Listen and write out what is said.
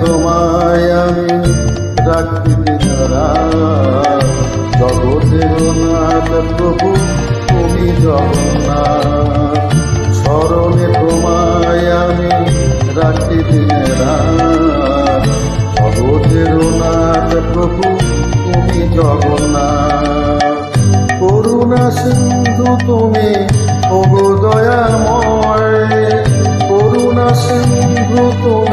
তোমায় আমি রাখি দিনরাত। জগতের নাথ প্রভু তুমি জগন্নাথ, স্মরণে তোমায় আমি রাখি দিনরাত। জগতের নাথ প্রভু তুমি জগন্নাথ, করুণা সিন্ধু তুমি ওগো দয়াময়, করুণা সিন্ধু তুমি